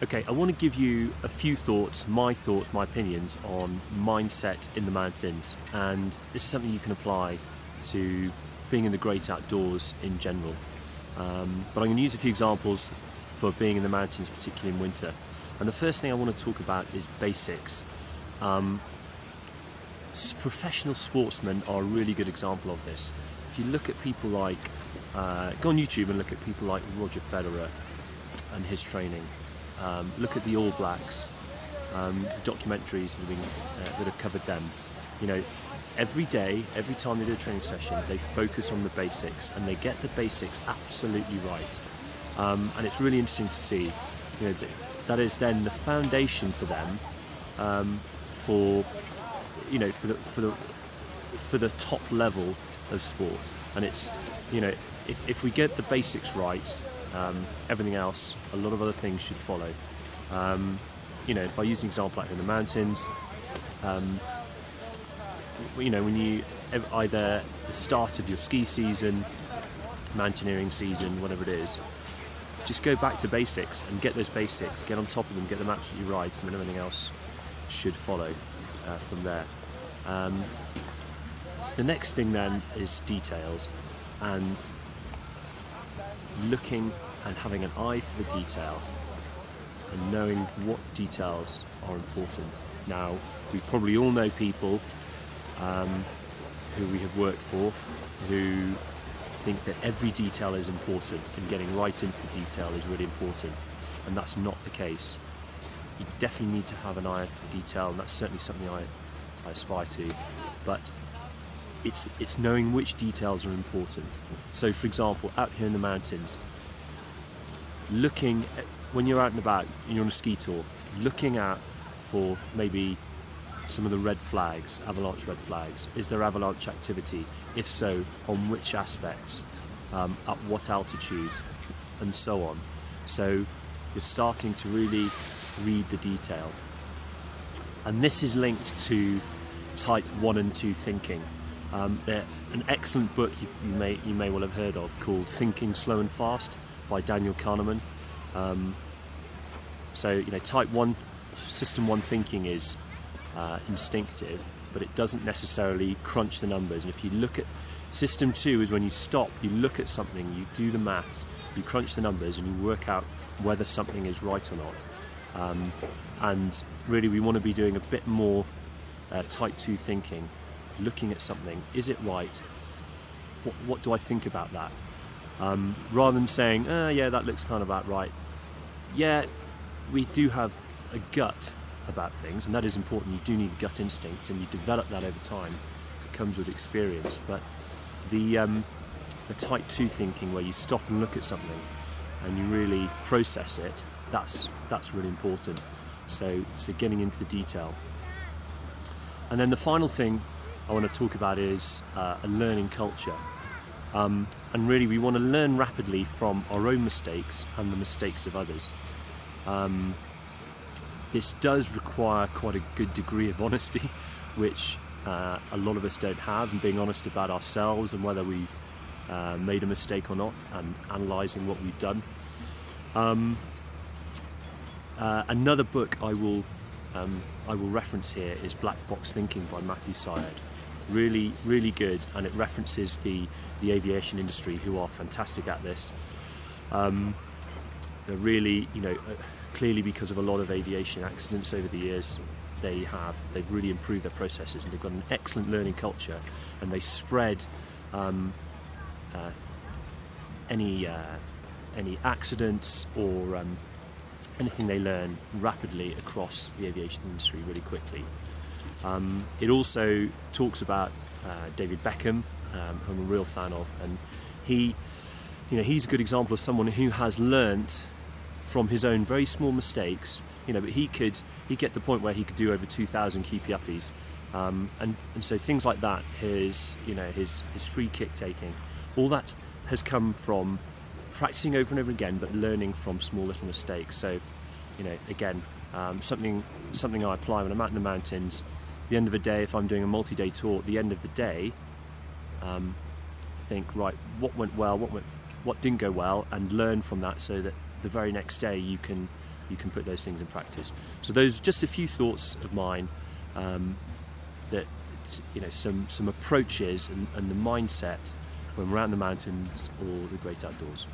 Okay, I want to give you a few thoughts, my opinions on mindset in the mountains, and this is something you can apply to being in the great outdoors in general. But I'm going to use a few examples for being in the mountains, particularly in winter. And the first thing I want to talk about is basics. Professional sportsmen are a really good example of this. If you look at people like, go on YouTube and look at people like Roger Federer and his training. Look at the All Blacks, documentaries that have covered them. You know, every day, every time they do a training session, they focus on the basics and they get the basics absolutely right. And it's really interesting to see. You know, that is then the foundation for them for the top level of sport. And it's, you know, if we get the basics right, everything else, a lot of other things should follow. You know, if I use an example like in the mountains, you know, when you either the start of your ski season, mountaineering season, whatever it is, just go back to basics and get those basics, get on top of them, get them absolutely right, and then everything else should follow from there. The next thing then is details, and looking and having an eye for the detail and knowing what details are important. Now, we probably all know people who we have worked for who think that every detail is important and getting right into the detail is really important, and that's not the case. You definitely need to have an eye for detail, and that's certainly something I aspire to, but it's knowing which details are important. So for example, out here in the mountains, looking at, when you're out and about and you're on a ski tour, looking out for maybe some of the red flags, avalanche red flags. Is there avalanche activity? If so, on which aspects, at what altitude, and so on. So you're starting to really read the detail. And this is linked to type 1 and 2 thinking. An excellent book you may well have heard of called Thinking Slow and Fast by Daniel Kahneman. So, you know, type 1, system 1 thinking is instinctive, but it doesn't necessarily crunch the numbers. And if you look at system 2 is when you stop, you look at something, you do the maths, you crunch the numbers, and you work out whether something is right or not. And really, we want to be doing a bit more type 2 thinking, looking at something. Is it right? What do I think about that? Rather than saying, yeah, that looks kind of about right. Yeah, we do have a gut about things, and that is important. You do need gut instinct, and you develop that over time. It comes with experience. But the type 2 thinking, where you stop and look at something and you really process it, that's really important. So getting into the detail. And then the final thing I want to talk about is a learning culture. And really, we want to learn rapidly from our own mistakes and the mistakes of others. This does require quite a good degree of honesty, which a lot of us don't have, and being honest about ourselves and whether we've made a mistake or not, and analysing what we've done. Another book I will reference here is Black Box Thinking by Matthew Syed. Really, really good, and it references the aviation industry, who are fantastic at this. They're really, you know, clearly because of a lot of aviation accidents over the years, they've really improved their processes, and they've got an excellent learning culture, and they spread any accidents or anything they learn rapidly across the aviation industry really quickly. It also talks about David Beckham, who I'm a real fan of, and he's a good example of someone who has learnt from his own very small mistakes. You know, but he get to the point where he could do over 2,000 keepy uppies, and so things like that. His free kick taking, all that has come from practicing over and over again, but learning from small little mistakes. So, you know, again, something I apply when I'm out in the mountains. At the end of the day, if I'm doing a multi-day tour, at the end of the day, think, right, what went well, what didn't go well, and learn from that, so that the very next day you can you can put those things in practice. So those are just a few thoughts of mine, that, you know, some approaches and the mindset when we're out in the mountains or the great outdoors.